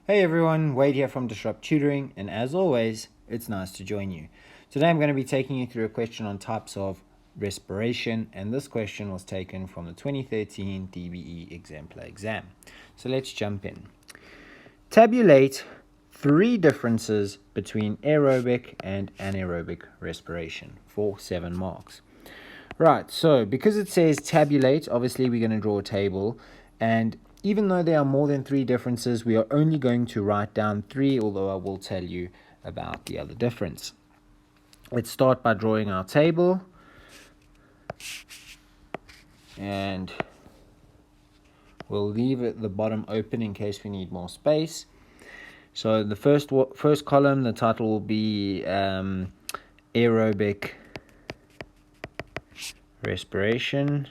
Hey everyone, Wade here from Disrupt Tutoring, and as always, it's nice to join you. Today I'm going to be taking you through a question on types of respiration, and this question was taken from the 2013 DBE Exemplar exam. So let's jump in. Tabulate 3 differences between aerobic and anaerobic respiration for 7 marks. Right, so because it says tabulate, obviously we're going to draw a table, and even though there are more than 3 differences, we are only going to write down 3, although I will tell you about the other difference. Let's start by drawing our table. And we'll leave the bottom open in case we need more space. So the first column, the title will be aerobic respiration.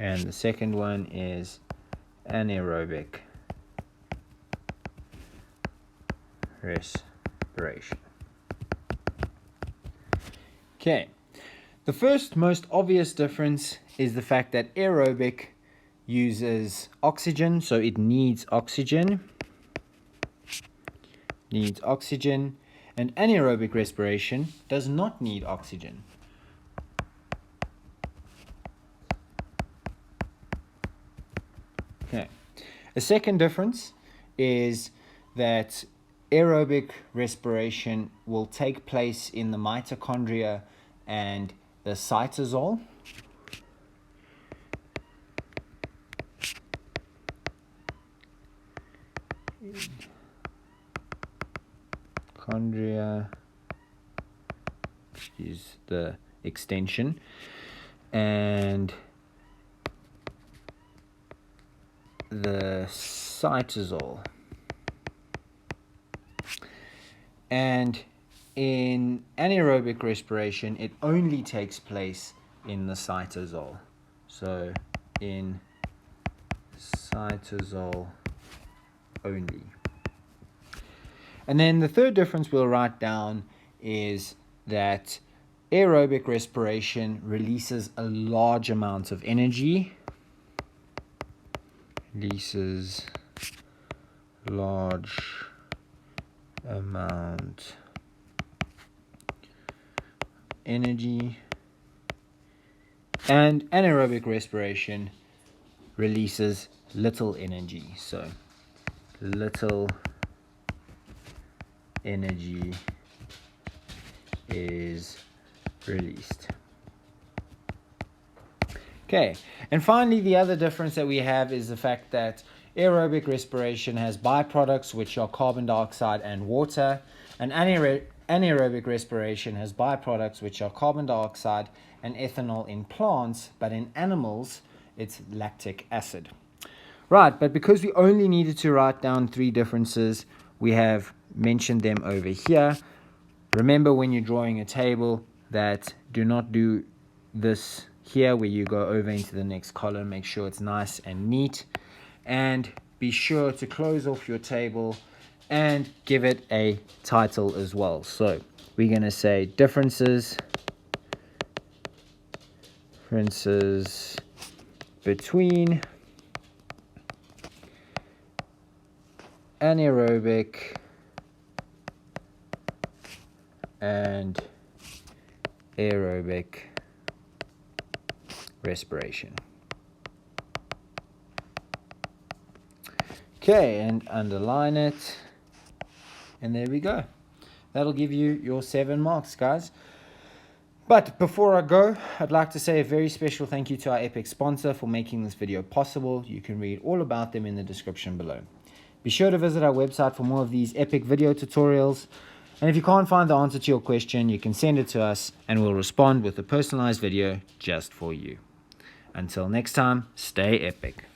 And the second one is anaerobic respiration. Okay, the first most obvious difference is the fact that aerobic uses oxygen, so it needs oxygen, and anaerobic respiration does not need oxygen. Okay. A second difference is that aerobic respiration will take place in the mitochondria and the cytosol. Mitochondria is the extension, and the cytosol. And in anaerobic respiration, it only takes place in the cytosol. So in cytosol only. And then the third difference we'll write down is that aerobic respiration releases a large amount of energy. Releases large amount energy, and anaerobic respiration releases little energy, so little energy is released. Okay, and finally the other difference that we have is the fact that aerobic respiration has byproducts which are carbon dioxide and water, and anaerobic respiration has byproducts which are carbon dioxide and ethanol in plants, but in animals it's lactic acid. Right, but because we only needed to write down 3 differences, we have mentioned them over here. Remember when you're drawing a table that do not do this here where you go over into the next column. Make sure it's nice and neat, and be sure to close off your table and give it a title as well. So we're going to say differences between anaerobic and aerobic respiration. Okay, and underline it, and there we go. That'll give you your 7 marks, guys. But before I go, I'd like to say a very special thank you to our epic sponsor for making this video possible. You can read all about them in the description below. Be sure to visit our website for more of these epic video tutorials. And if you can't find the answer to your question, you can send it to us and we'll respond with a personalized video just for you. Until next time, stay epic.